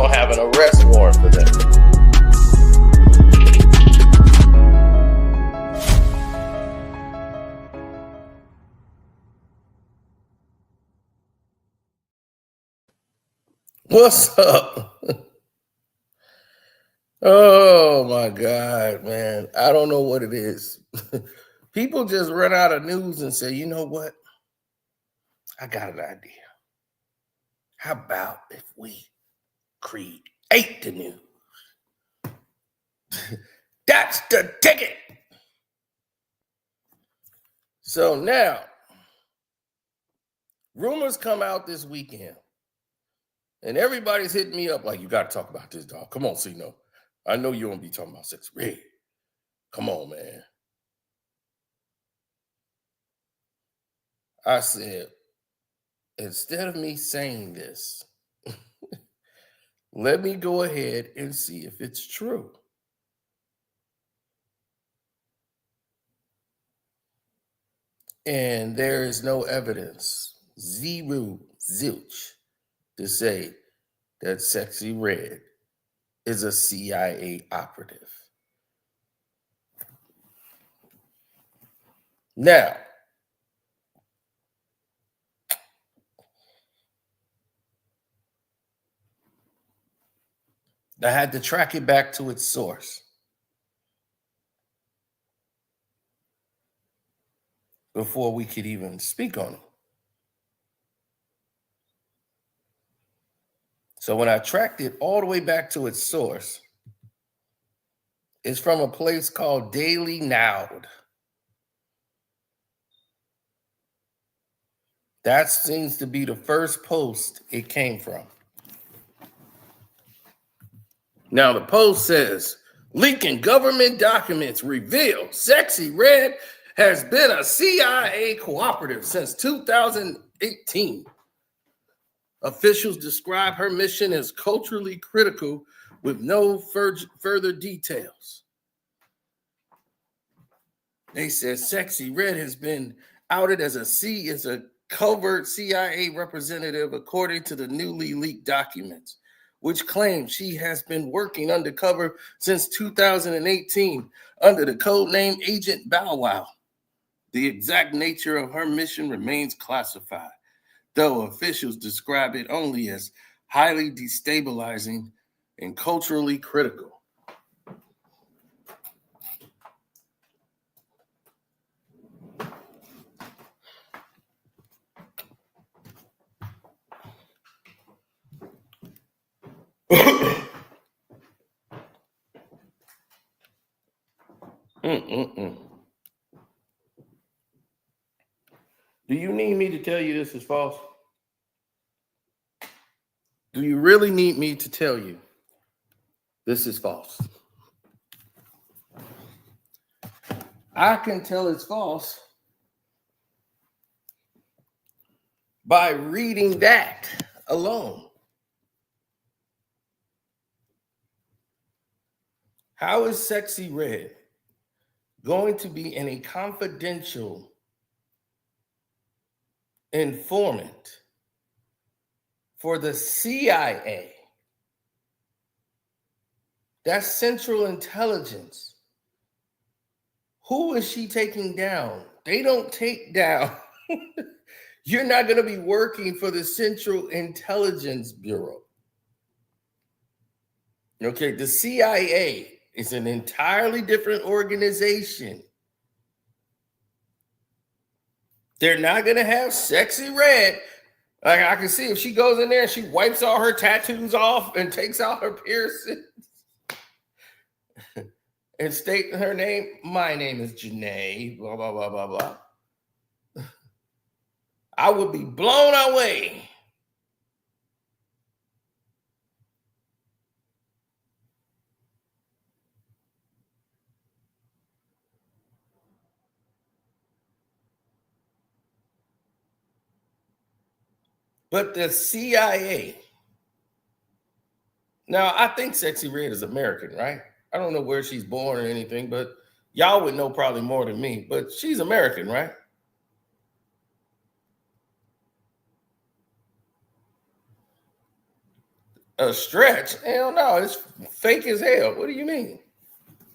don't have an arrest warrant for them. What's up? Oh my God, man. I don't know what it is. People just run out of news and say, you know what? I got an idea. How about if we create the news? That's the ticket. So now, rumors come out this weekend. And everybody's hitting me up like, you got to talk about this, dog. Come on, C-No. I know you won't be talking about Sexyy Red. Come on, man. I said, instead of me saying this, let me go ahead and see if it's true. And there is no evidence, zero, zilch, to say that Sexyy Red is a CIA operative. Now, I had to track it back to its source before we could even speak on it. So when I tracked it all the way back to its source, it's from a place called Daily Nowd. That seems to be the first post it came from. Now the post says, leaking government documents reveal Sexyy Red has been a CIA cooperative since 2018. Officials describe her mission as culturally critical with no further details. They said Sexyy Red has been outed as a covert CIA representative according to the newly leaked documents, which claim she has been working undercover since 2018 under the codename Agent Bow Wow. The exact nature of her mission remains classified, though officials describe it only as highly destabilizing and culturally critical. Do you need me to tell you this is false? Do you really need me to tell you this is false? I can tell it's false by reading that alone. How is Sexyy Red going to be in a confidential informant for the CIA? That's Central Intelligence. Who is she taking down? They don't take down. You're not going to be working for the Central Intelligence Bureau. Okay, the CIA is an entirely different organization. They're not going to have Sexyy Red. Like, I can see if she goes in there and she wipes all her tattoos off and takes out her piercings and state her name. My name is Janae, blah, blah, blah, blah, blah. I would be blown away. But the CIA, now I think Sexyy Red is American, right? I don't know where she's born or anything, but y'all would know probably more than me, but she's American, right? A stretch? Hell no, it's fake as hell. What do you mean?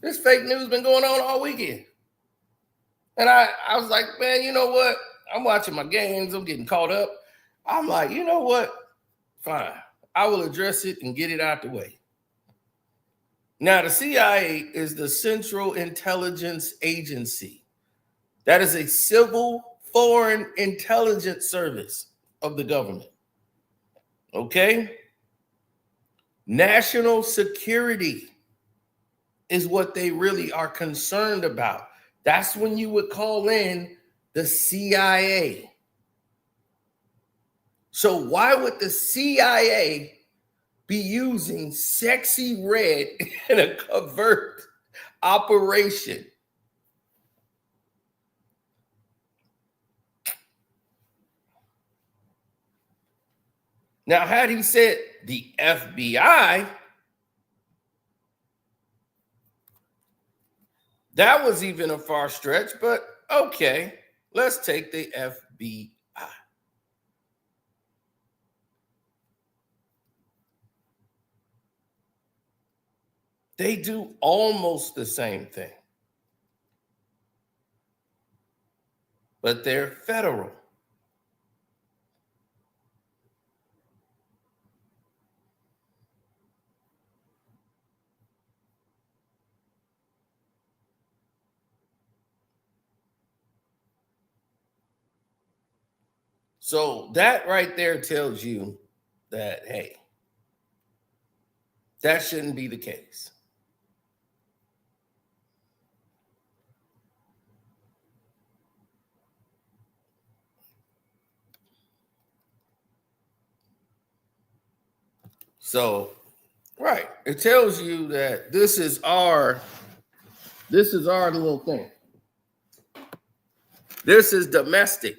This fake news been going on all weekend. And I was like, man, you know what? I'm watching my games. I'm getting caught up. I'm like, you know what? Fine. I will address it and get it out the way. Now, the CIA is the Central Intelligence Agency. That is a civil foreign intelligence service of the government. Okay? National security is what they really are concerned about. That's when you would call in the CIA. So why would the CIA be using Sexyy Red in a covert operation? Now, had he said the FBI, that was even a far stretch, but okay, let's take the FBI. They do almost the same thing, but they're federal. So that right there tells you that, hey, that shouldn't be the case. So, right, it tells you that this is our little thing. This is domestic.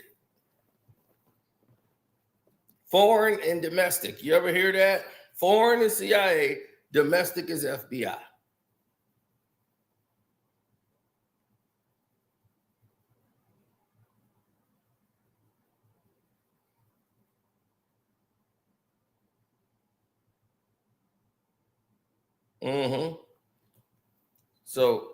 Foreign and domestic. You ever hear that? Foreign is CIA, domestic is FBI. Mm-hmm. So,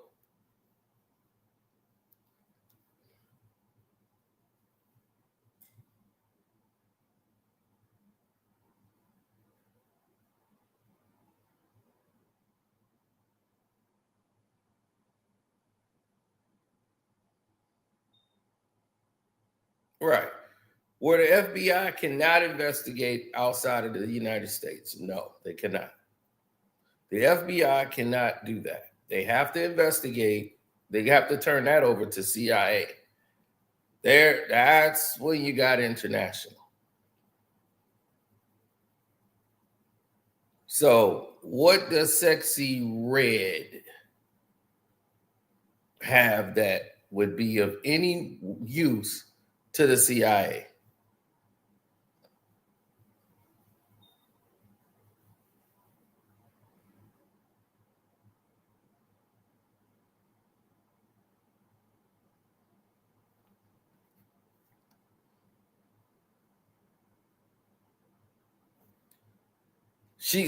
right. Where the FBI cannot investigate outside of the United States. No, they cannot. The FBI cannot do that. They have to investigate. They have to turn that over to CIA. That's when you got international. So, what does Sexyy Red have that would be of any use to the CIA?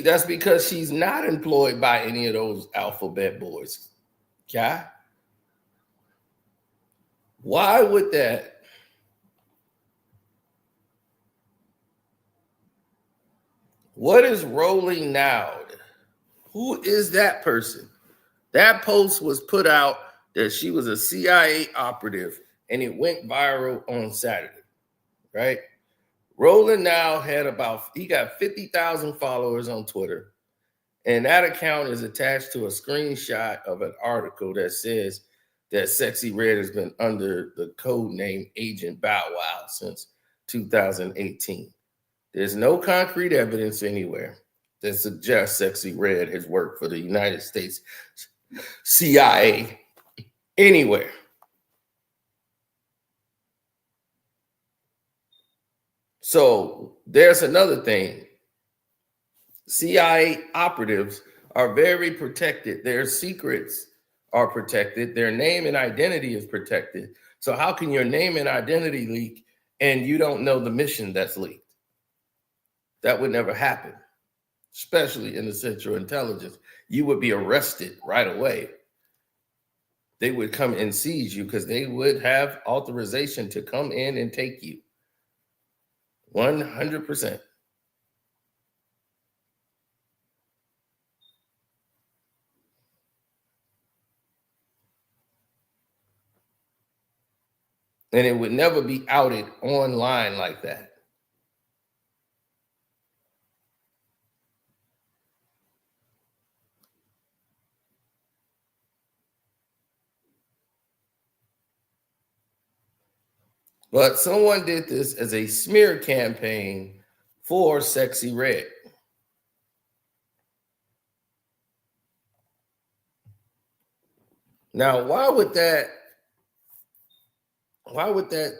That's because she's not employed by any of those alphabet boys. Okay? Why would that? What is rolling now? Who is that person? That post was put out that she was a CIA operative and it went viral on Saturday, right? Rolling Now he got 50,000 followers on Twitter. And that account is attached to a screenshot of an article that says that Sexyy Red has been under the code name Agent Bow Wow since 2018. There's no concrete evidence anywhere that suggests Sexyy Red has worked for the United States CIA anywhere. So there's another thing. CIA operatives are very protected. Their secrets are protected. Their name and identity is protected. So how can your name and identity leak and you don't know the mission that's leaked? That would never happen. especially in the Central Intelligence, you would be arrested right away. They would come and seize you because they would have authorization to come in and take you. 100%. And it would never be outed online like that. But someone did this as a smear campaign for Sexyy Red. Now, why would that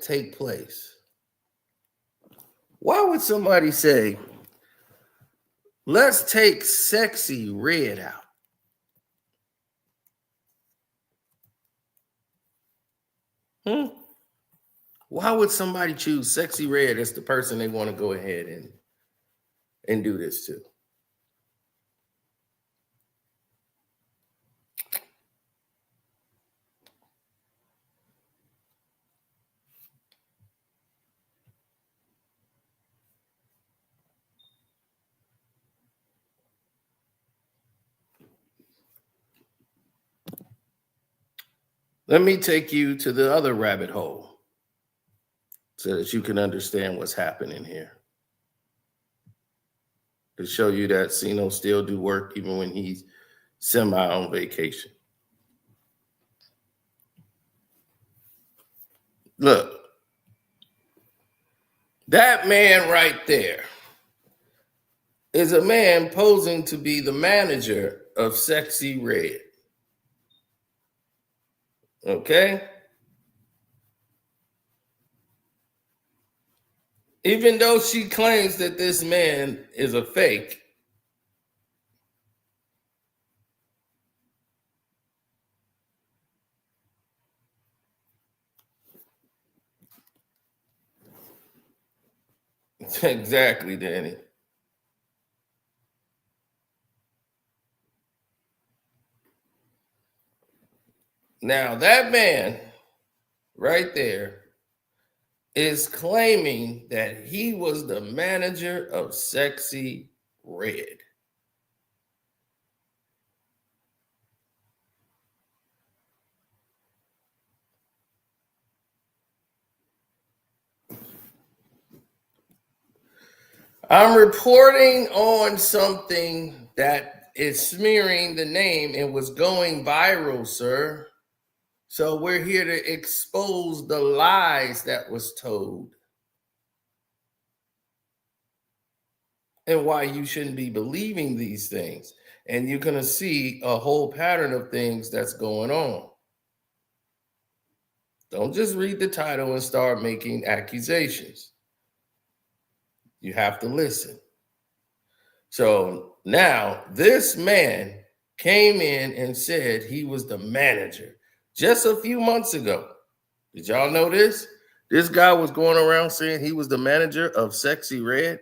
take place? Why would somebody say, let's take Sexyy Red out? Why would somebody choose Sexyy Red as the person they want to go ahead and do this to? Let me take you to the other rabbit hole so that you can understand what's happening here. To show you that Sino still do work even when he's semi on vacation. Look, that man right there is a man posing to be the manager of Sexyy Red. Okay? Even though she claims that this man is a fake, exactly, Danny. Now, that man right there is claiming that he was the manager of Sexyy Red. I'm reporting on something that is smearing the name and was going viral, sir. So we're here to expose the lies that was told and why you shouldn't be believing these things. And you're going to see a whole pattern of things that's going on. Don't just read the title and start making accusations. You have to listen. So now this man came in and said he was the manager just a few months ago. Did y'all know this? This guy was going around saying he was the manager of Sexyy Red.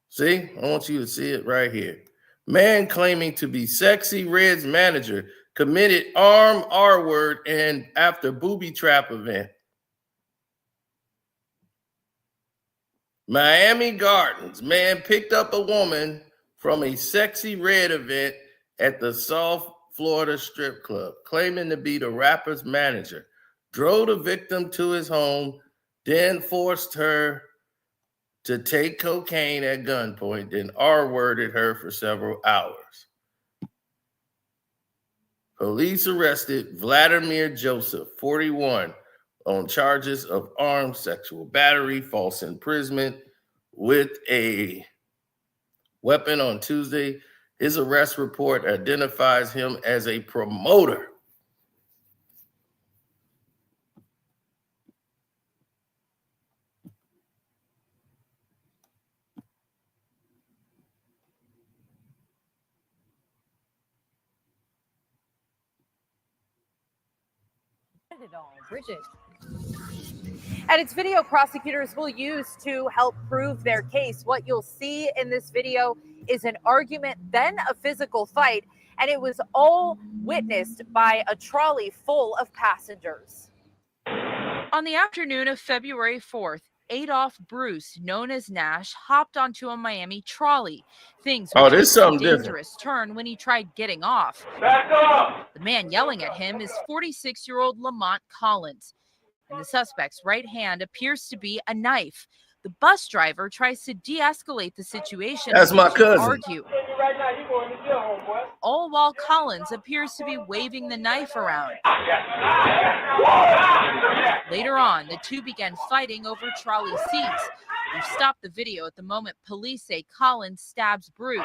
See, I want you to see it right here. Man claiming to be Sexyy Red's manager committed armed R-word and after booby trap event. Miami Gardens, man picked up a woman from a Sexyy Red event at the South Florida strip club, claiming to be the rapper's manager, drove the victim to his home, then forced her to take cocaine at gunpoint, then R-worded her for several hours. Police arrested Vladimir Joseph, 41, on charges of armed sexual battery, false imprisonment with a weapon on Tuesday. His arrest report identifies him as a promoter. Bridget. And it's video prosecutors will use to help prove their case. What you'll see in this video is an argument, then a physical fight, and it was all witnessed by a trolley full of passengers. On the afternoon of February 4th, Adolph Bruce, known as Nash, hopped onto a Miami trolley. Things would take a dangerous turn when he tried getting off. Back up! The man yelling at him is 46-year-old Lamont Collins. In the suspect's right hand appears to be a knife. The bus driver tries to de-escalate the situation. That's my cousin. Argue. All while Collins appears to be waving the knife around. Later on, the two began fighting over trolley seats. We've stopped the video at the moment police say Collins stabs Bruce.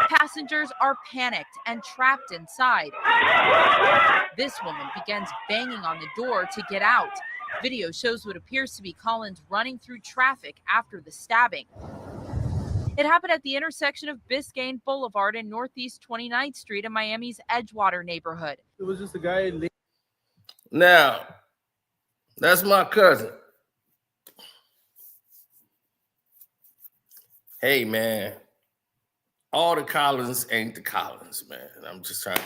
Passengers are panicked and trapped inside. This woman begins banging on the door to get out. Video shows what appears to be Collins running through traffic after the stabbing. It happened at the intersection of Biscayne Boulevard and Northeast 29th Street in Miami's Edgewater neighborhood. It was just a guy. Now, that's my cousin. Hey, man, all the Collins ain't the Collins, man. I'm just trying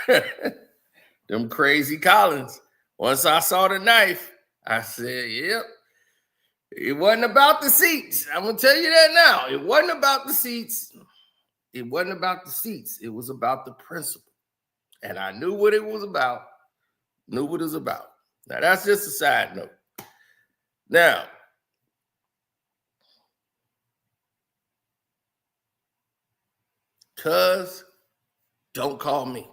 to... Them crazy Collins. Once I saw the knife, I said, yep. It wasn't about the seats. I'm going to tell you that now. It wasn't about the seats. It wasn't about the seats. It was about the principle. And I knew what it was about. Knew what it was about. Now, that's just a side note. Now, cuz, don't call me.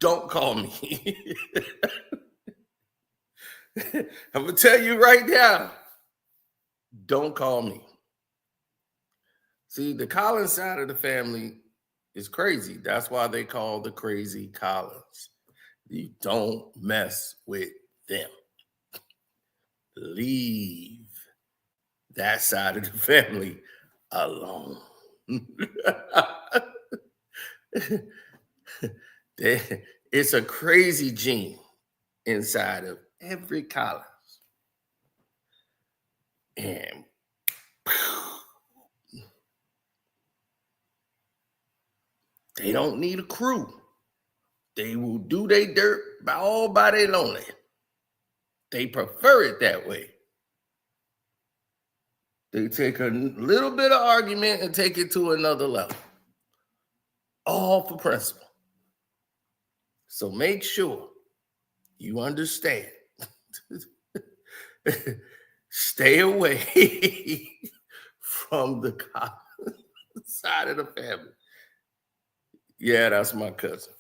Don't call me. I'm going to tell you right now, don't call me. See, the Collins side of the family is crazy. That's why they call the crazy Collins. You don't mess with them. Leave that side of the family alone. It's a crazy gene inside of every Collins. And they don't need a crew. They will do their dirt all by their lonely. They prefer it that way. They take a little bit of argument and take it to another level. All for principle. So make sure you understand. Stay away from the side of the family. Yeah, that's my cousin.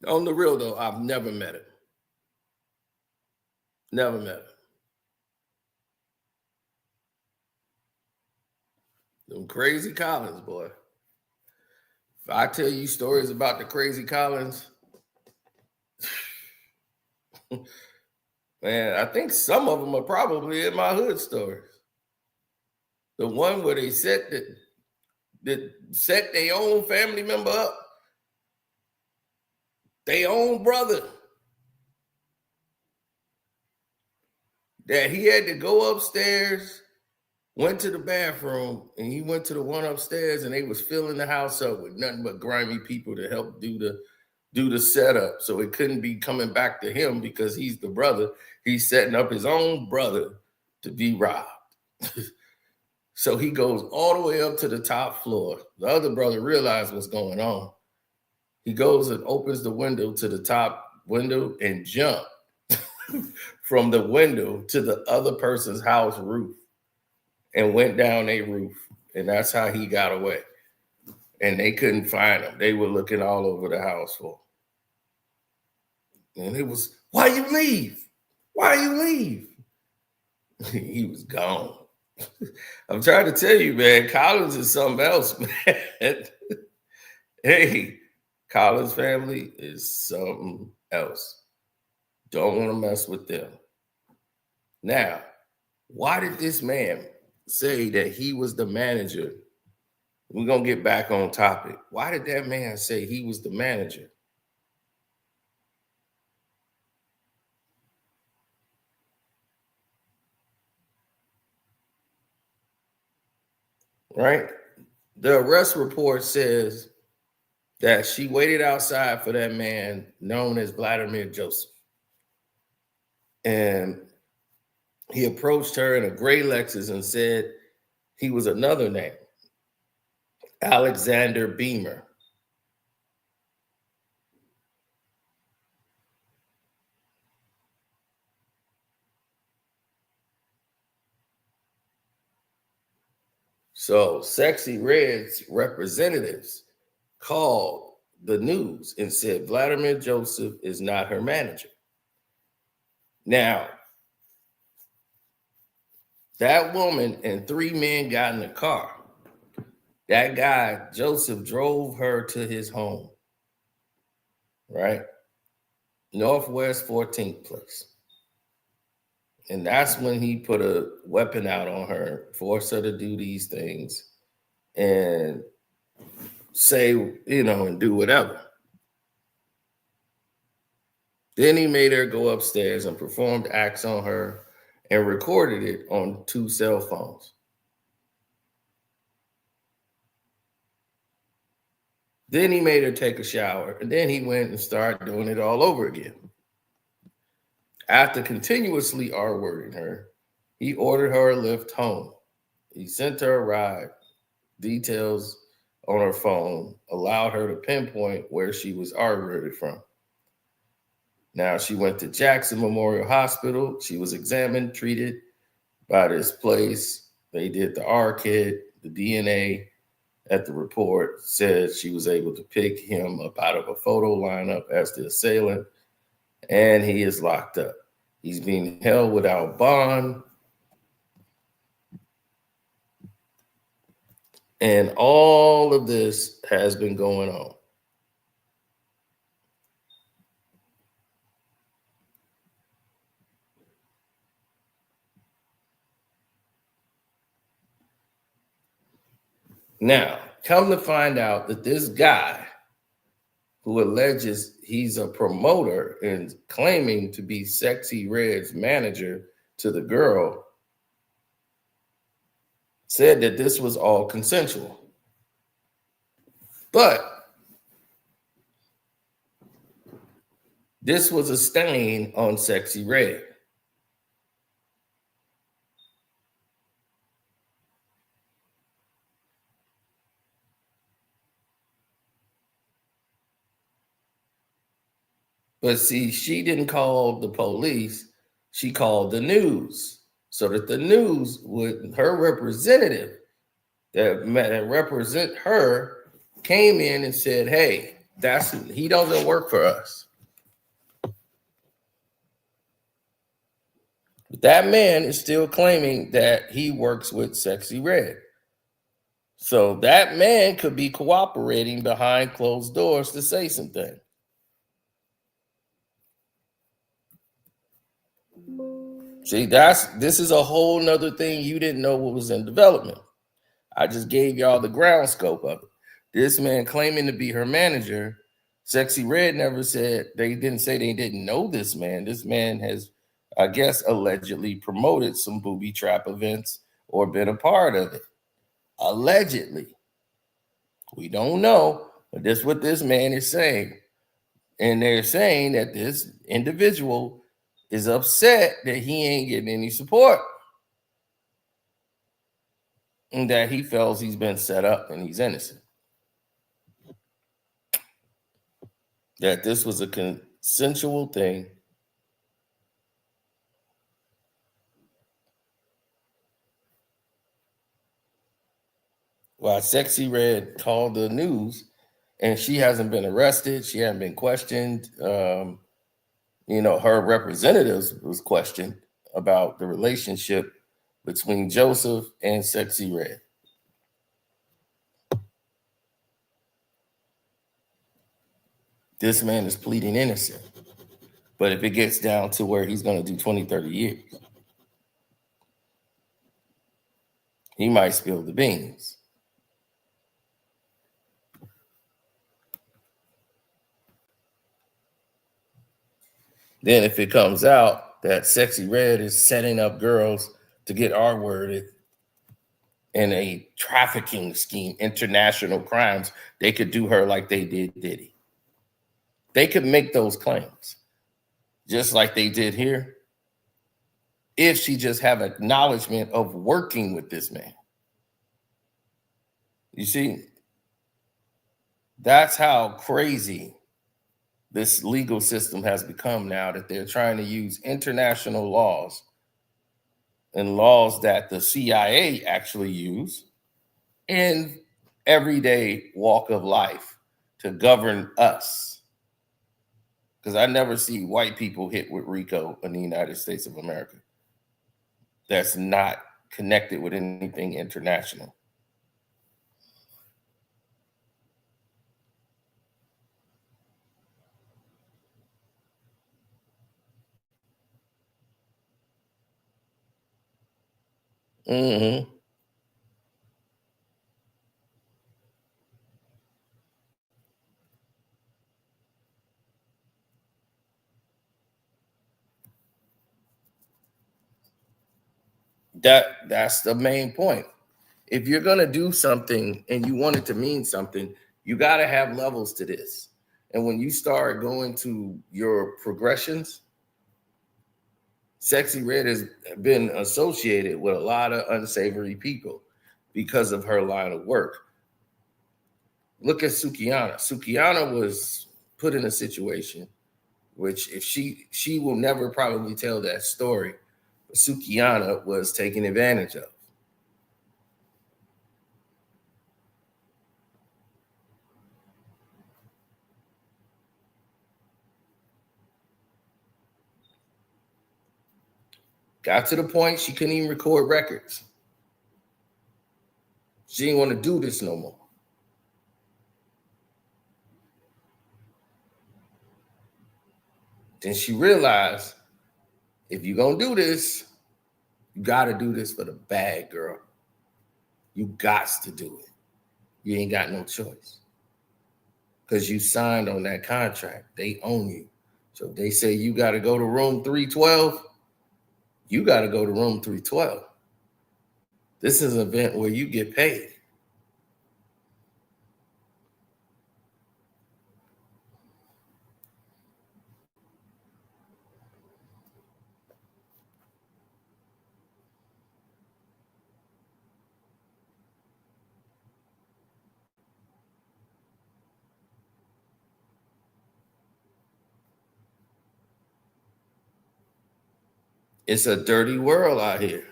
On the real, though, I've never met him. Never met him. Them crazy Collins, boy. If I tell you stories about the crazy Collins, man, I think some of them are probably in my hood stories. The one where they set their own family member up, their own brother, that he had to go upstairs, went to the bathroom, and he went to the one upstairs, and they was filling the house up with nothing but grimy people to help do the setup. So it couldn't be coming back to him because he's the brother. He's setting up his own brother to be robbed. So he goes all the way up to the top floor. The other brother realized what's going on. He goes and opens the window to the top window and jump from the window to the other person's house roof and went down a roof. And that's how he got away. And they couldn't find him. They were looking all over the house for him. And it was, why you leave? Why you leave? He was gone. I'm trying to tell you, man, Collins is something else, man. Hey, Collins family is something else. Don't want to mess with them. Now, why did this man say that he was the manager we're going to get back on topic. Why did that man say he was the manager? Right? The arrest report says that she waited outside for that man known as Vladimir Joseph. And he approached her in a gray Lexus and said he was another name, Alexander Beamer. So Sexyy Red's representatives called the news and said Vladimir Joseph is not her manager. Now, that woman and 3 men got in the car. That guy, Joseph, drove her to his home, right? Northwest 14th place. And that's when he put a weapon out on her, forced her to do these things and say, and do whatever. Then he made her go upstairs and performed acts on her and recorded it on 2 cell phones. Then he made her take a shower, and then he went and started doing it all over again. After continuously R-wording her, he ordered her a lift home. He sent her a ride, details on her phone, allowed her to pinpoint where she was R-worded from. Now, she went to Jackson Memorial Hospital. She was examined, treated by this place. They did the R-kit, the DNA at the report said she was able to pick him up out of a photo lineup as the assailant, and he is locked up. He's being held without bond. And all of this has been going on. Now, come to find out that this guy who alleges he's a promoter and claiming to be Sexyy Red's manager to the girl said that this was all consensual. But this was a stain on Sexyy Red. But see, she didn't call the police. She called the news so that the news would, her representative that represent her came in and said, hey, he doesn't work for us. But that man is still claiming that he works with Sexyy Red. So that man could be cooperating behind closed doors to say something. See, this is a whole nother thing you didn't know what was in development. I just gave y'all the ground scope of it. This man claiming to be her manager, Sexyy Red never said, they didn't say they didn't know this man. This man has, I guess, allegedly promoted some booby trap events or been a part of it. Allegedly. We don't know, but that's what this man is saying. And they're saying that this individual is upset that he ain't getting any support and that he feels he's been set up and he's innocent. That this was a consensual thing. While Sexyy Red called the news, and she hasn't been arrested, she hasn't been questioned. Her representatives was questioned about the relationship between Joseph and Sexyy Red. This man is pleading innocent. But if it gets down to where he's going to do 20, 30 years, he might spill the beans. Then if it comes out that Sexyy Red is setting up girls to get R-worded in a trafficking scheme, international crimes, they could do her like they did Diddy. They could make those claims, just like they did here, if she just have acknowledgement of working with this man. You see, that's how crazy this legal system has become now, that they're trying to use international laws and laws that the CIA actually use in everyday walk of life to govern us. Because I never see white people hit with RICO in the United States of America that's not connected with anything international. Mm-hmm. That's the main point. If you're gonna do something and you want it to mean something, you gotta have levels to this. And when you start going to your progressions, Sexyy Red has been associated with a lot of unsavory people because of her line of work. Look at Sukihana. Sukihana was put in a situation which, if she will never probably tell that story, but Sukihana was taken advantage of. Got to the point she couldn't even record records. She didn't want to do this no more. Then she realized, if you're going to do this, you got to do this for the bag, girl. You got to do it. You ain't got no choice. Because you signed on that contract. They own you. So if they say you got to go to room 312, you got to go to room 312. This is an event where you get paid. It's a dirty world out here.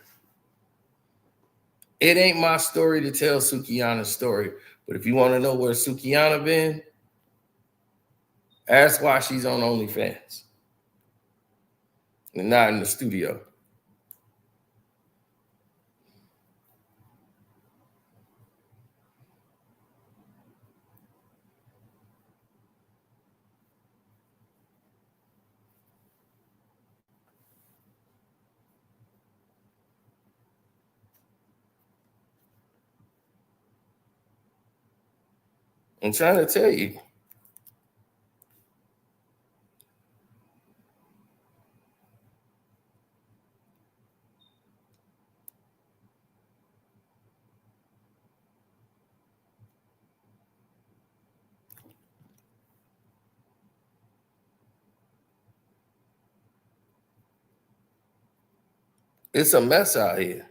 It ain't my story to tell Sukihana's story, but if you want to know where Sukihana been, ask why she's on OnlyFans and not in the studio. I'm trying to tell you. It's a mess out here.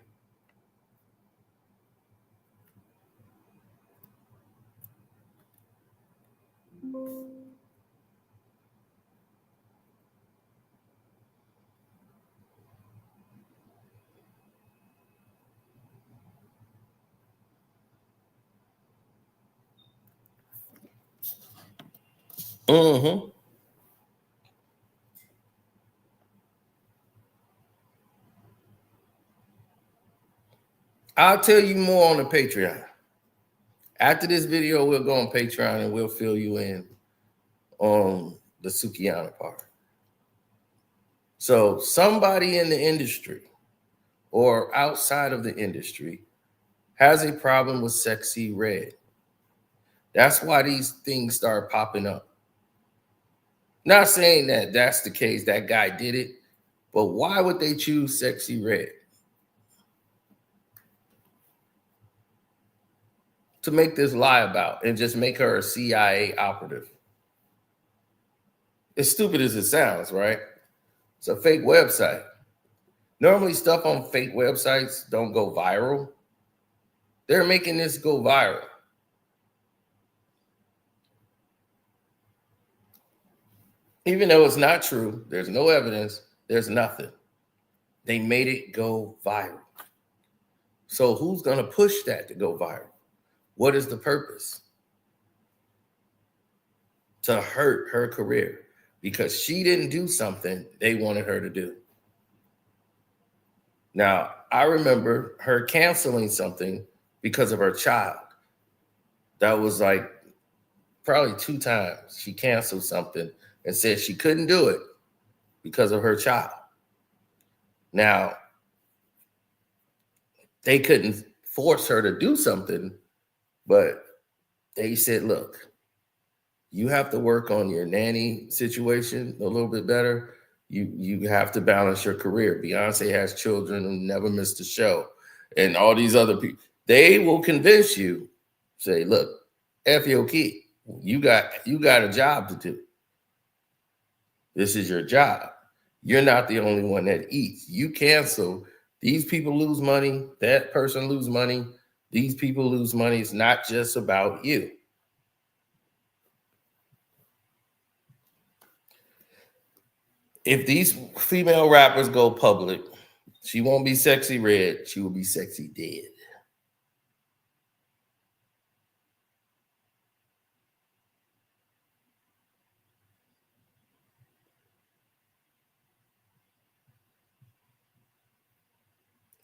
Mm-hmm. I'll tell you more on the Patreon. After this video, we'll go on Patreon and we'll fill you in on the Sukihana part. So somebody in the industry or outside of the industry has a problem with Sexyy Red. That's why these things start popping up. Not saying that that's the case, that guy did it, but why would they choose Sexyy Red? To make this lie about and just make her a CIA operative. As stupid as it sounds, right? It's a fake website. Normally, stuff on fake websites don't go viral. They're making this go viral. Even though it's not true, there's no evidence, there's nothing. They made it go viral. So who's going to push that to go viral? What is the purpose? To hurt her career because she didn't do something they wanted her to do. Now, I remember her canceling something because of her child. That was like probably 2 times she canceled something and said she couldn't do it because of her child. Now, they couldn't force her to do something, but they said, look, you have to work on your nanny situation a little bit better. You have to balance your career. Beyonce has children and never missed a show. And all these other people, they will convince you, say, look, F your kid. You got a job to do. This is your job. You're not the only one that eats. You cancel. These people lose money. That person lose money. These people lose money. It's not just about you. If these female rappers go public, she won't be Sexyy Red. She will be Sexyy Dead.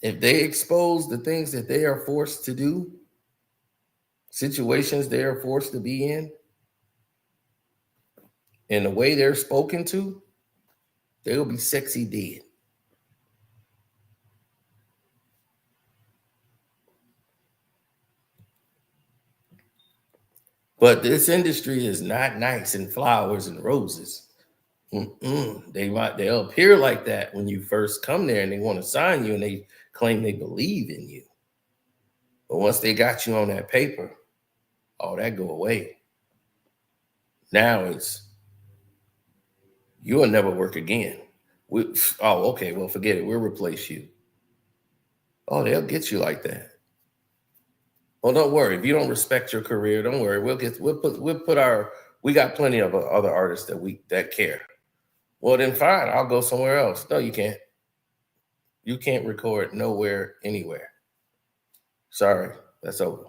If they expose the things that they are forced to do, situations they are forced to be in, and the way they're spoken to, they will be Sexyy Dead. But this industry is not nice and flowers and roses. They'll appear like that when you first come there and they want to sign you and they claim they believe in you. But once they got you on that paper, all that go away. Now it's you'll never work again. Okay, well, forget it. We'll replace you. Oh, they'll get you like that. Well, don't worry. If you don't respect your career, don't worry. We got plenty of other artists that care. Well, then fine. I'll go somewhere else. No, you can't. You can't record nowhere, anywhere. Sorry, that's over.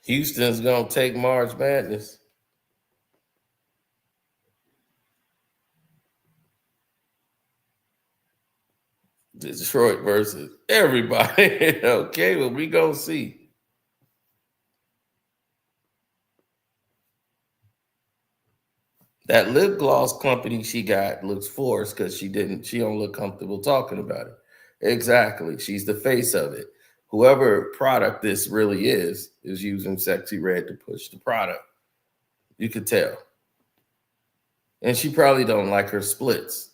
Houston's gonna take March Madness. Detroit versus everybody. Okay, well, we gonna see. That lip gloss company she got looks forced because she don't look comfortable talking about it. Exactly. She's the face of it. Whoever product this really is using Sexyy Red to push the product. You could tell. And she probably don't like her splits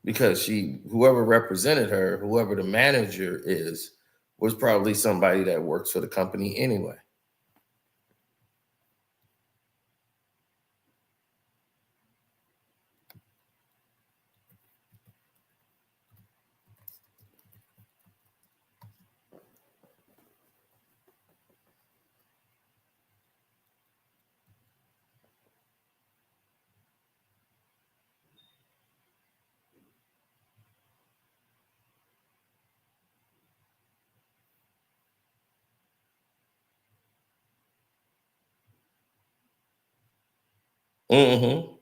because whoever represented her, whoever the manager is, was probably somebody that works for the company anyway. Mm-hmm.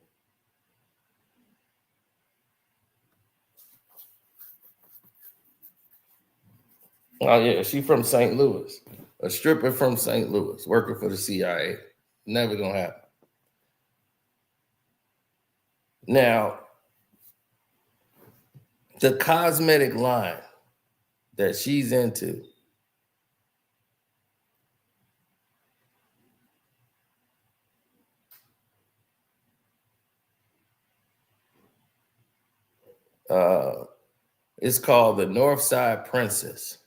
Oh yeah, she from St. Louis. A stripper from St. Louis, working for the CIA. Never gonna happen. Now, the cosmetic line that she's into, uh, is called the Northside Princess.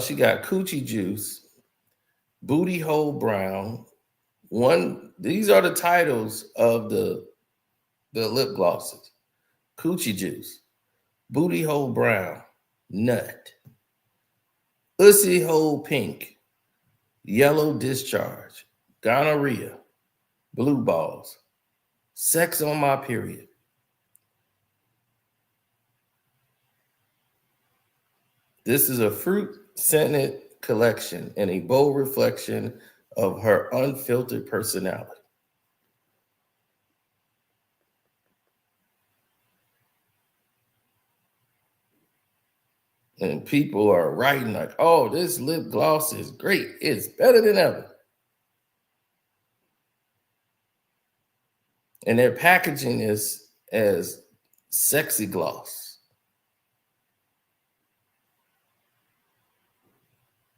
She got Coochie Juice, Booty Hole Brown. These are the titles of the lip glosses. Coochie Juice, Booty Hole Brown, Nut, Ussy Hole Pink, Yellow Discharge, Gonorrhea, Blue Balls, Sex on My Period. This is a fruit scented collection and a bold reflection of her unfiltered personality. And people are writing like, oh, this lip gloss is great. It's better than ever. And they're packaging this as sexy gloss.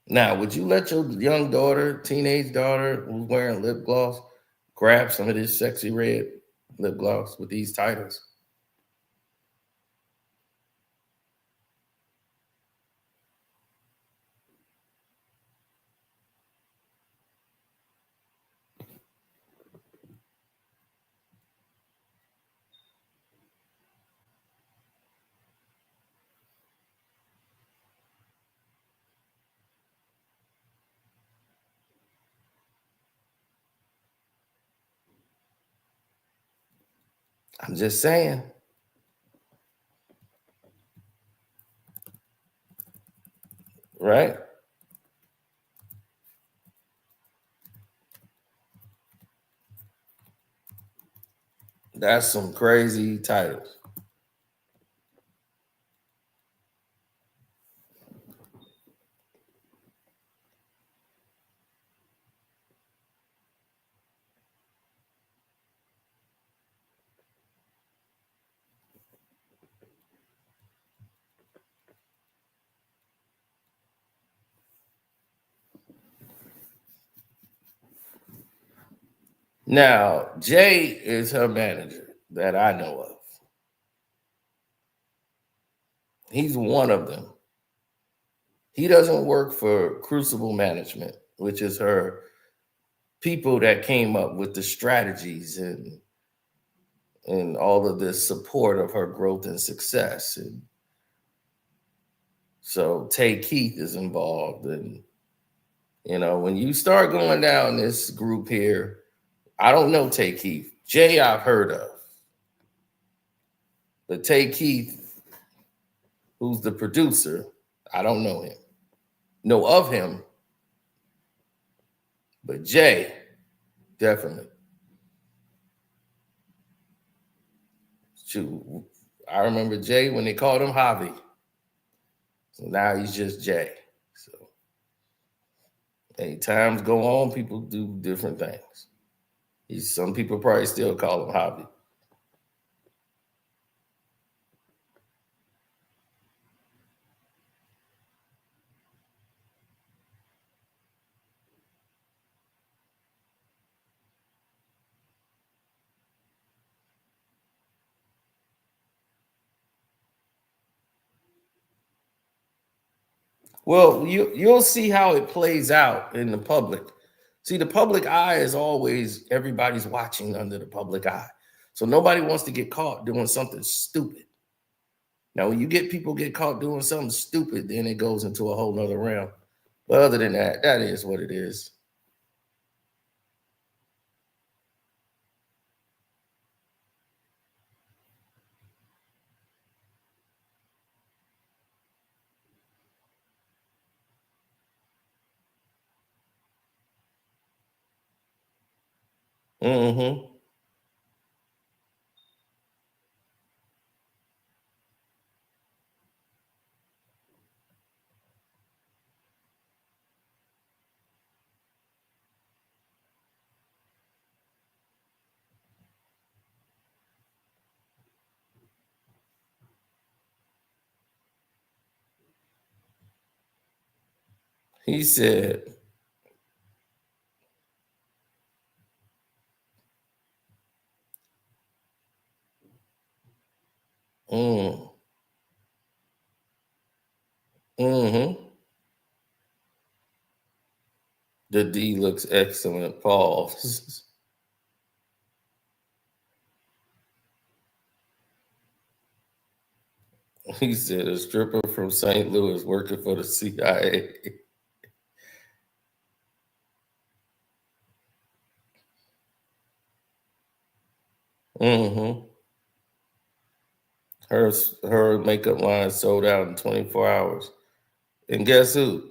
Now, would you let your young daughter, teenage daughter who's wearing lip gloss, grab some of this Sexyy Red lip gloss with these titles? I'm just saying. Right? That's some crazy titles. Now, Jay is her manager that I know of. He's one of them. He doesn't work for Crucible Management, which is her people that came up with the strategies and all of this support of her growth and success. And so Tay Keith is involved. And, when you start going down this group here, I don't know Tay Keith. Jay, I've heard of. But Tay Keith, who's the producer, I don't know him. Know of him, but Jay, definitely. Shoot, I remember Jay when they called him Javi. So now he's just Jay. So, hey, times go on, people do different things. Some people probably still call him Javi. Well, you'll see how it plays out in the public. See, the public eye is always everybody's watching under the public eye. So nobody wants to get caught doing something stupid. Now, when you people get caught doing something stupid, then it goes into a whole nother realm. But other than that, that is what it is. Mm-hmm. He said, mm, mm-hmm. The D looks excellent. Pause. He said a stripper from St. Louis working for the CIA. Mm-hmm. Her makeup line sold out in 24 hours. And guess who?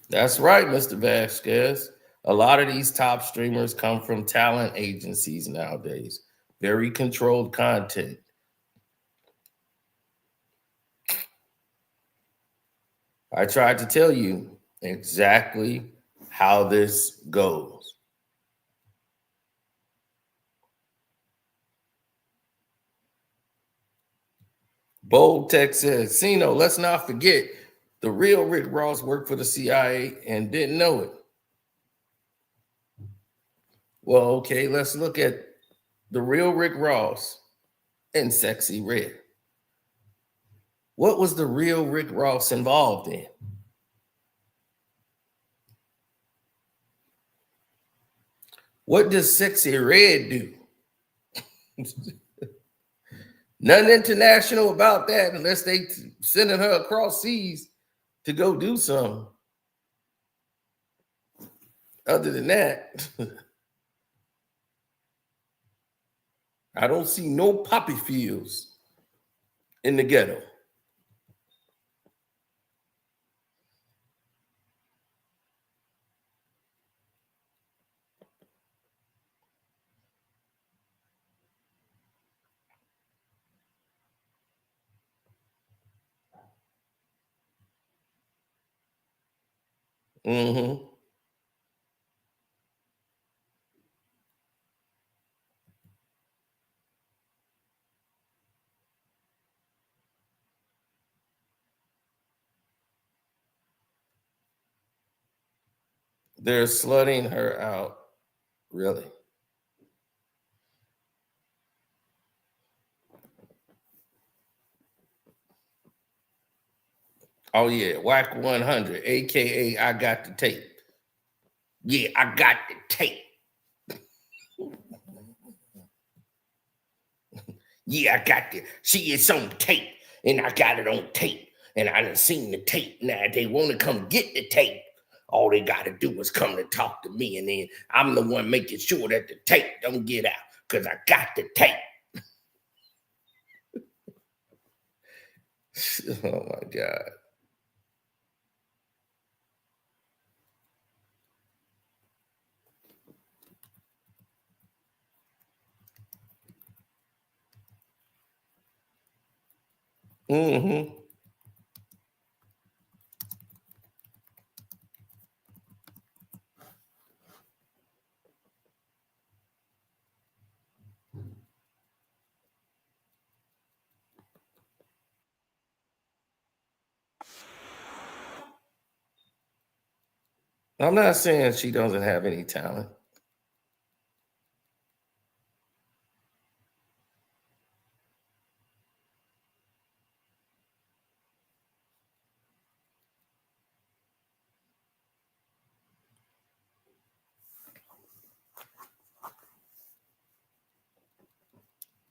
That's right, Mr. Vasquez. A lot of these top streamers come from talent agencies nowadays. Very controlled content. I tried to tell you exactly how this goes. Bold Tech says, Sino, let's not forget the real Rick Ross worked for the CIA and didn't know it. Well, okay, let's look at the real Rick Ross and Sexyy Red. What was the real Rick Ross involved in? What does Sexyy Red do? Nothing international about that unless they sending her across seas to go do something. Other than that, I don't see no poppy fields in the ghetto. Mm-hmm. They're slutting her out. Really? Oh yeah, Whack 100, aka I got the tape. Yeah, I got the tape. Yeah, I got the. See, it's on tape, and I got it on tape, and I done seen the tape. Now they want to come get the tape. All they got to do is come to talk to me, and then I'm the one making sure that the tape don't get out because I got the tape. Oh my god. Mm-hmm. I'm not saying she doesn't have any talent.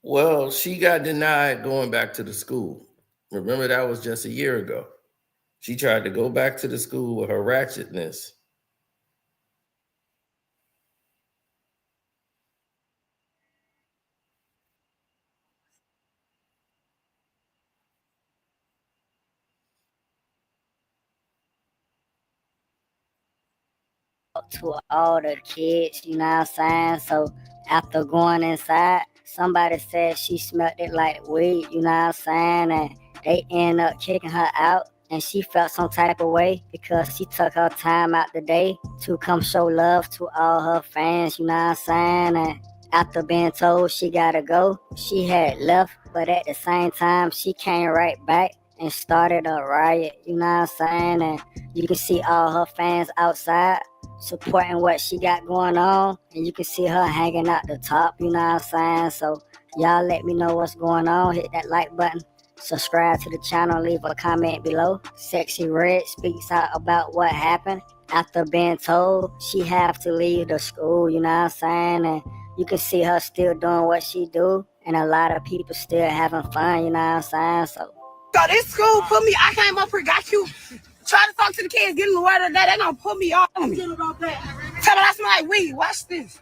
Well, she got denied going back to the school. Remember, that was just a year ago. She tried to go back to the school with her ratchetness. to all the kids, you know what I'm saying? So after going inside, somebody said she smelled it like weed, you know what I'm saying? And they end up kicking her out. And she felt some type of way because she took her time out the day to come show love to all her fans, you know what I'm saying? And after being told she gotta go, she had left, but at the same time, she came right back and started a riot, you know what I'm saying? And you can see all her fans outside supporting what she got going on, and you can see her hanging out the top, you know what I'm saying? So y'all let me know what's going on. Hit that like button, subscribe to the channel, leave a comment below. Sexyy Red speaks out about what happened after being told she have to leave the school, you know what I'm saying? And you can see her still doing what she do, and a lot of people still having fun, you know what I'm saying? So this school put me, I came up here, got you, try to talk to the kids, get in the water today, they gonna put me off on me. Tell me I smell like weed, watch this.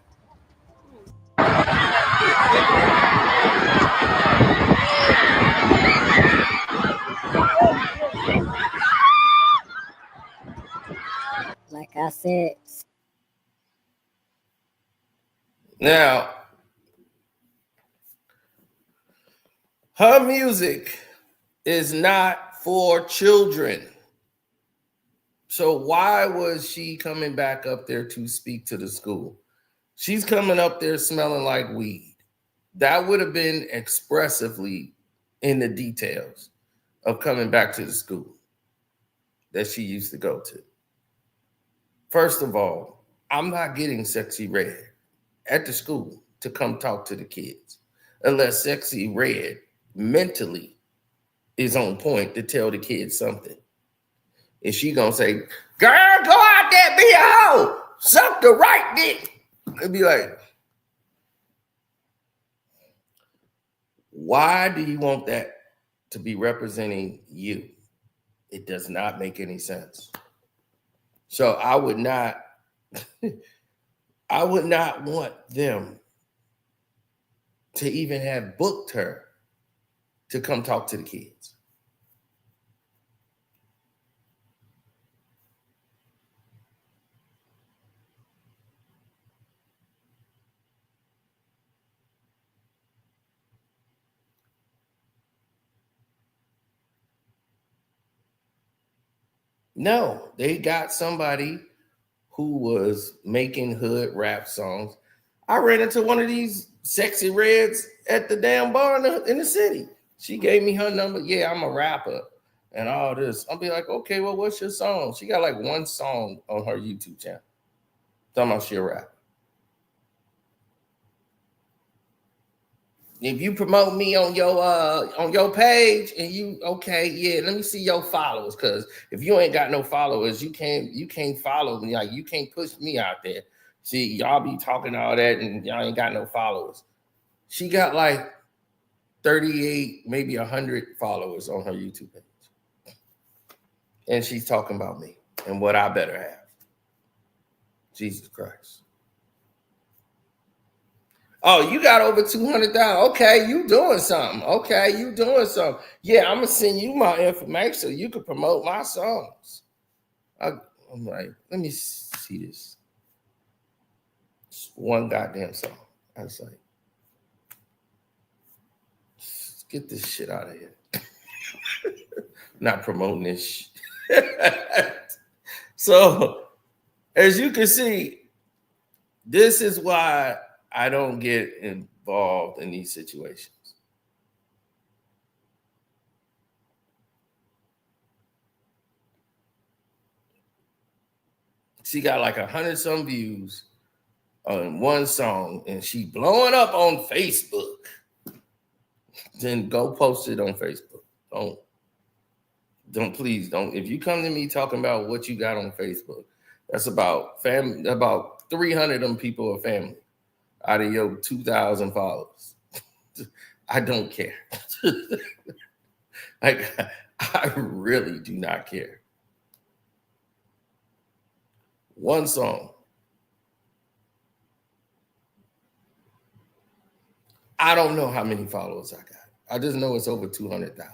like I said, Now, her music is not for children. So why was she coming back up there to speak to the school? She's coming up there smelling like weed. That would have been expressively in the details of coming back to the school that she used to go to. First of all, I'm not getting Sexyy Red at the school to come talk to the kids unless Sexyy Red mentally is on point to tell the kids something. And she gonna say, girl, go out there, be a hoe, suck the right dick. It'd be like, why do you want that to be representing you? It does not make any sense. So I would not want them to even have booked her to come talk to the kids. No, they got somebody who was making hood rap songs. I ran into one of these Sexyy Reds at the damn bar in the city. She gave me her number. Yeah, I'm a rapper and all this. I'll be like, okay, well, what's your song? She got like one song on her YouTube channel. Talking about she a rapper. If you promote me on your page and you okay, yeah, let me see your followers. Cause if you ain't got no followers, you can't follow me. Like you can't push me out there. See, y'all be talking all that and y'all ain't got no followers. She got like 38, maybe 100 followers on her YouTube page. And she's talking about me and what I better have. Jesus Christ. Oh, you got over 200,000. Okay, you doing something. Okay, you doing something. Yeah, I'm gonna send you my information so you can promote my songs. I'm like, let me see this. It's one goddamn song. I was like, get this shit out of here. Not promoting this shit. So, as you can see, this is why I don't get involved in these situations. She got like 100 some views on one song and she blowing up on Facebook. Then go post it on Facebook. Please don't. If you come to me talking about what you got on Facebook, that's about family, about 300 of them people are family out of your 2,000 followers. I don't care. Like, I really do not care. One song. I don't know how many followers I got. I just know it's over 200,000.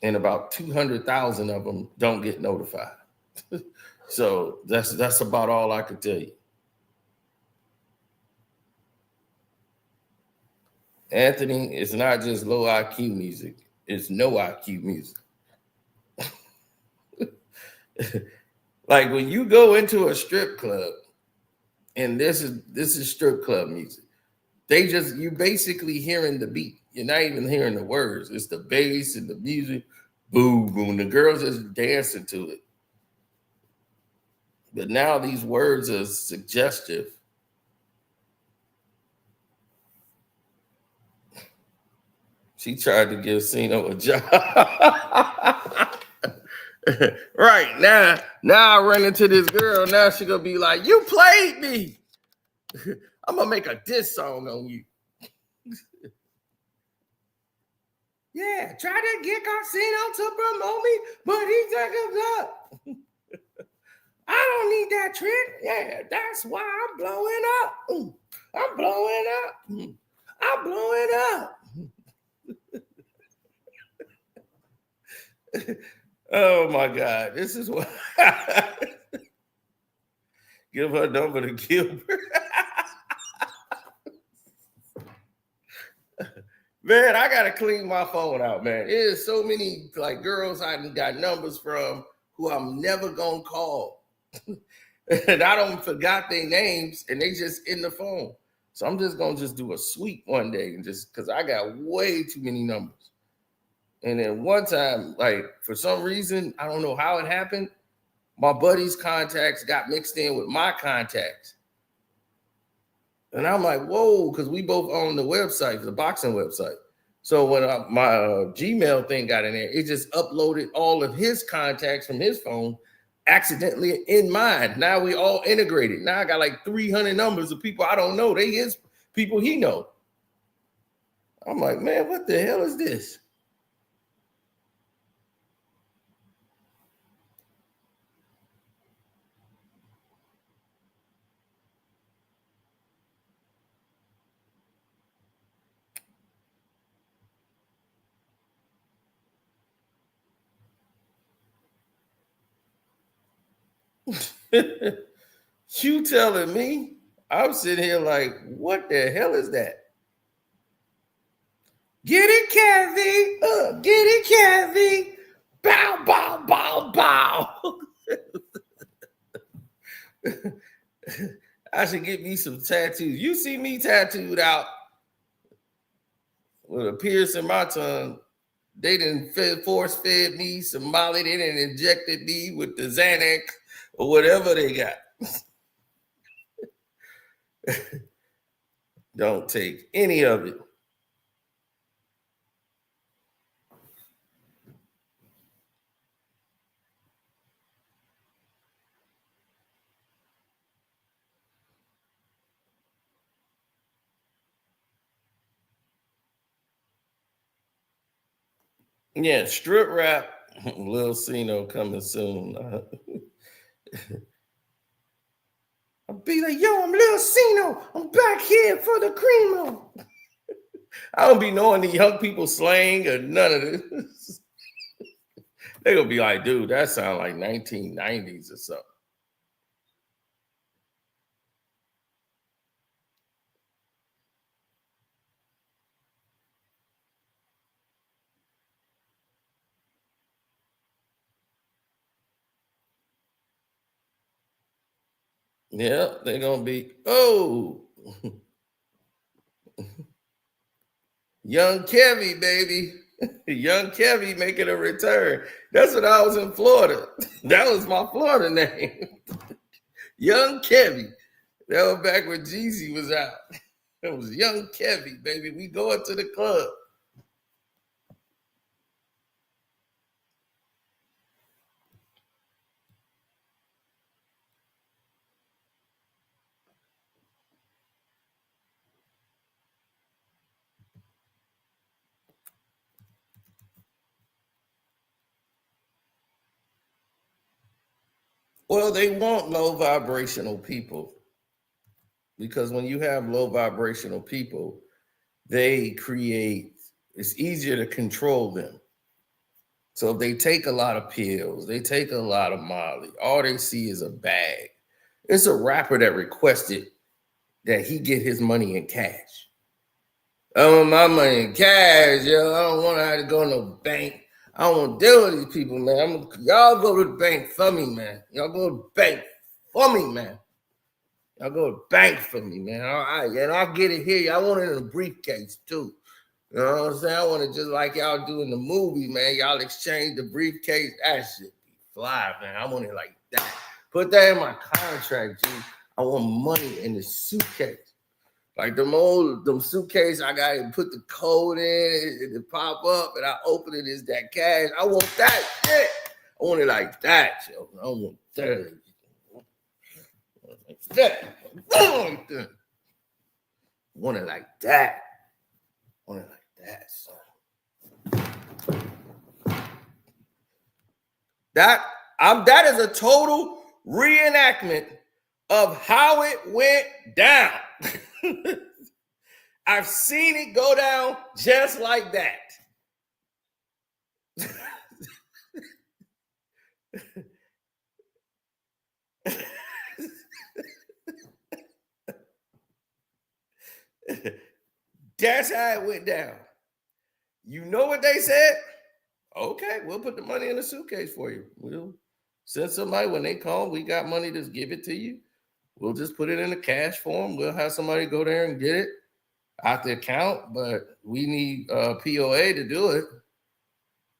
and about 200,000 of them don't get notified. So that's about all I could tell you. Anthony, it's not just low IQ music, it's no IQ music. Like when you go into a strip club, and this is strip club music, you basically hearing the beat. You're not even hearing the words. It's the bass and the music. Boom, boom. The girls just dancing to it. But now these words are suggestive. She tried to give Sino a job. Right now I run into this girl. Now she gonna be like, "You played me. I'm gonna make a diss song on you." Yeah, try to get Carsino to promote me, but he took us up. I don't need that trick. Yeah, that's why I'm blowing up. I'm blowing up. I'm blowing up. Oh my God, this is what. Give her number to Gilbert. Man, I gotta clean my phone out, man. There's so many like girls I got numbers from who I'm never gonna call. And I don't forgot their names and they just in the phone. So I'm just gonna do a sweep one day and just because I got way too many numbers. And then one time, like for some reason, I don't know how it happened, my buddy's contacts got mixed in with my contacts. And I'm like, whoa, because we both own the website, the boxing website. So when my Gmail thing got in there, it just uploaded all of his contacts from his phone accidentally in mine. Now we all integrated. Now I got like 300 numbers of people I don't know. They his people he know. I'm like, man, what the hell is this? You telling me? I'm sitting here like, what the hell is that? Get it, Kathy. Get it, Kathy. Bow, bow, bow, bow. I should get me some tattoos. You see me tattooed out with a pierce in my tongue. They didn't force fed me some Molly. They didn't injected me with the Xanax or whatever they got. Don't take any of it. Yeah, strip rap. Lil Sino coming soon. I'll be like, yo, I'm Lil Sino. I'm back here for the Cremo. I don't be knowing the young people slang or none of this. They're going to be like, dude, that sounds like 1990s or something. Yeah, they're going to be, oh, Young Kevy, baby. Young Kevy making a return. That's when I was in Florida. That was my Florida name. Young Kevy. That was back when Jeezy was out. It was Young Kevy, baby. We going to the club. Well, they want low vibrational people because when you have low vibrational people, it's easier to control them. So if they take a lot of pills, they take a lot of Molly, all they see is a bag. It's a rapper that requested that he get his money in cash. I want my money in cash, yo. I don't want to have to go to no bank. I don't want to deal with these people, man. Y'all go to the bank for me, man. Y'all go to the bank for me, man. Y'all go to the bank for me, man. All right, and I'll get it here. I want it in a briefcase, too. You know what I'm saying? I want it just like y'all do in the movie, man. Y'all exchange the briefcase. That shit be fly, man. I want it like that. Put that in my contract, G. I want money in the suitcase. Like them suitcase, I gotta put the code in, it pop up, and I open it, it's that cash. I want that shit. I want it like that, yo. I want that. Like that. I want it like that. I want it like that, son. That is a total reenactment of how it went down. I've seen it go down just like that. That's how it went down. You know what they said? Okay, we'll put the money in the suitcase for you. We'll send somebody when they call. We got money to give it to you. We'll just put it in a cash form. We'll have somebody go there and get it out the account, but we need a POA to do it.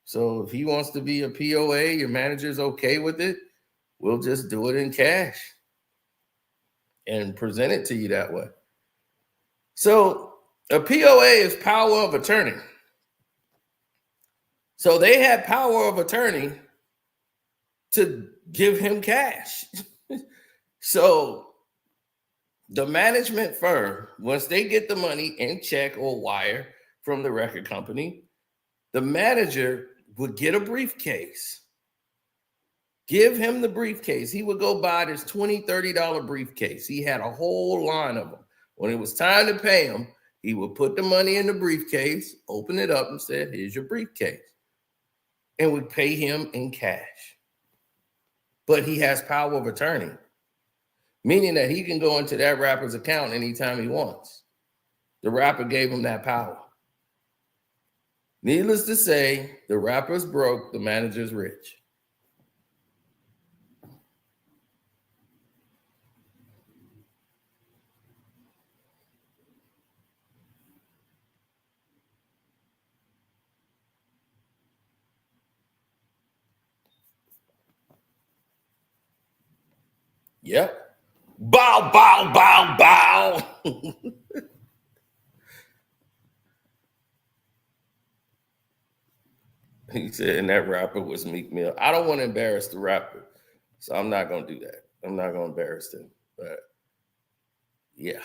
So if he wants to be a POA, your manager's okay with it, we'll just do it in cash and present it to you that way. So a POA is power of attorney. So they had power of attorney to give him cash. So the management firm, once they get the money in check or wire from the record company, the manager would get a briefcase, give him the briefcase. He would go buy this $20, $30 briefcase. He had a whole line of them. When it was time to pay him, he would put the money in the briefcase, open it up and said, here's your briefcase, and would pay him in cash. But he has power of attorney, meaning that he can go into that rapper's account anytime he wants. The rapper gave him that power. Needless to say, the rapper's broke, the manager's rich. Yep. Bow, bow, bow, bow. He said, and that rapper was Meek Mill. I don't want to embarrass the rapper, so I'm not going to do that. I'm not going to embarrass him. But yeah,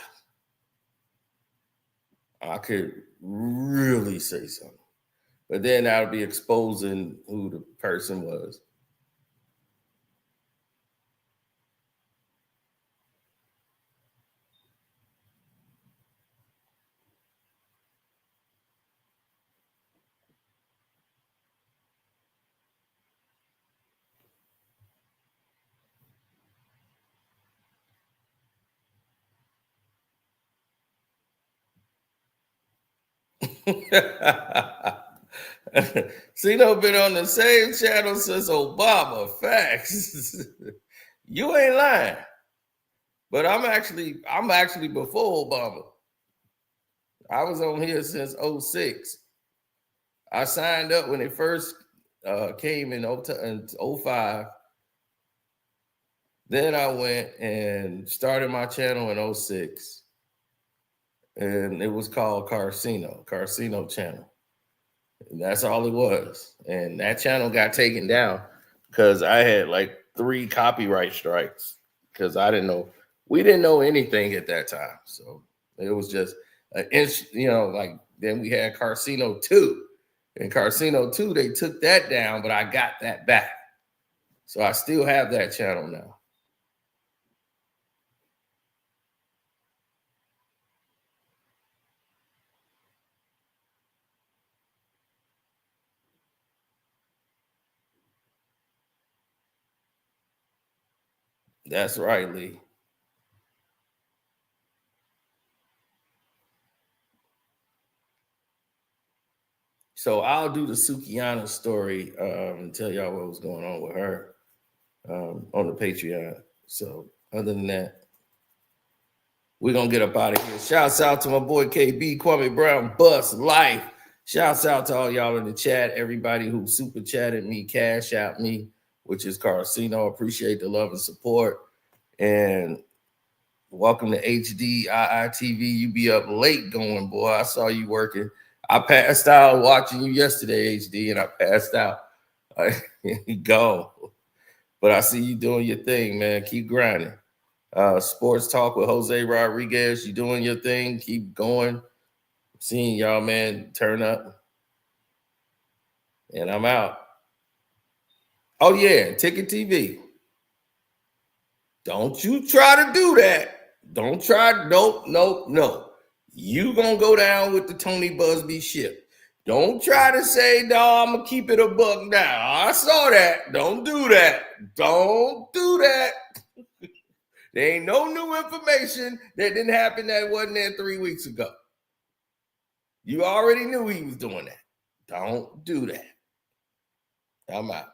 I could really say something. But then I would be exposing who the person was. Cino been on the same channel since Obama. Facts. You ain't lying. But I'm actually before Obama. I was on here since 06. I signed up when it first came in 05. Then I went and started my channel in 06. And it was called Carcino channel. And that's all it was. And that channel got taken down because I had like 3 copyright strikes because we didn't know anything at that time. So it was just like then we had Carcino 2. And Carcino 2, they took that down, but I got that back. So I still have that channel now. That's right, Lee. So I'll do the Sukiana story and tell y'all what was going on with her on the Patreon. So other than that, we're going to get up out of here. Shouts out to my boy KB, Kwame Brown, Bust Life. Shouts out to all y'all in the chat, everybody who super chatted me, cash out me, which is Carcino. Appreciate the love and support. And welcome to HD IITV. You be up late going, boy. I saw you working. I passed out watching you yesterday, HD, and I passed out. Go. But I see you doing your thing, man. Keep grinding. Sports Talk with Jose Rodriguez. You doing your thing. Keep going. Seeing y'all, man, turn up. And I'm out. Oh, yeah, Ticket TV. Don't you try to do that. Don't try. Nope. You gonna go down with the Tony Busby ship. Don't try to say, no, I'm gonna keep it a buck now. I saw that. Don't do that. Don't do that. There ain't no new information that didn't happen that wasn't there 3 weeks ago. You already knew he was doing that. Don't do that. I'm out.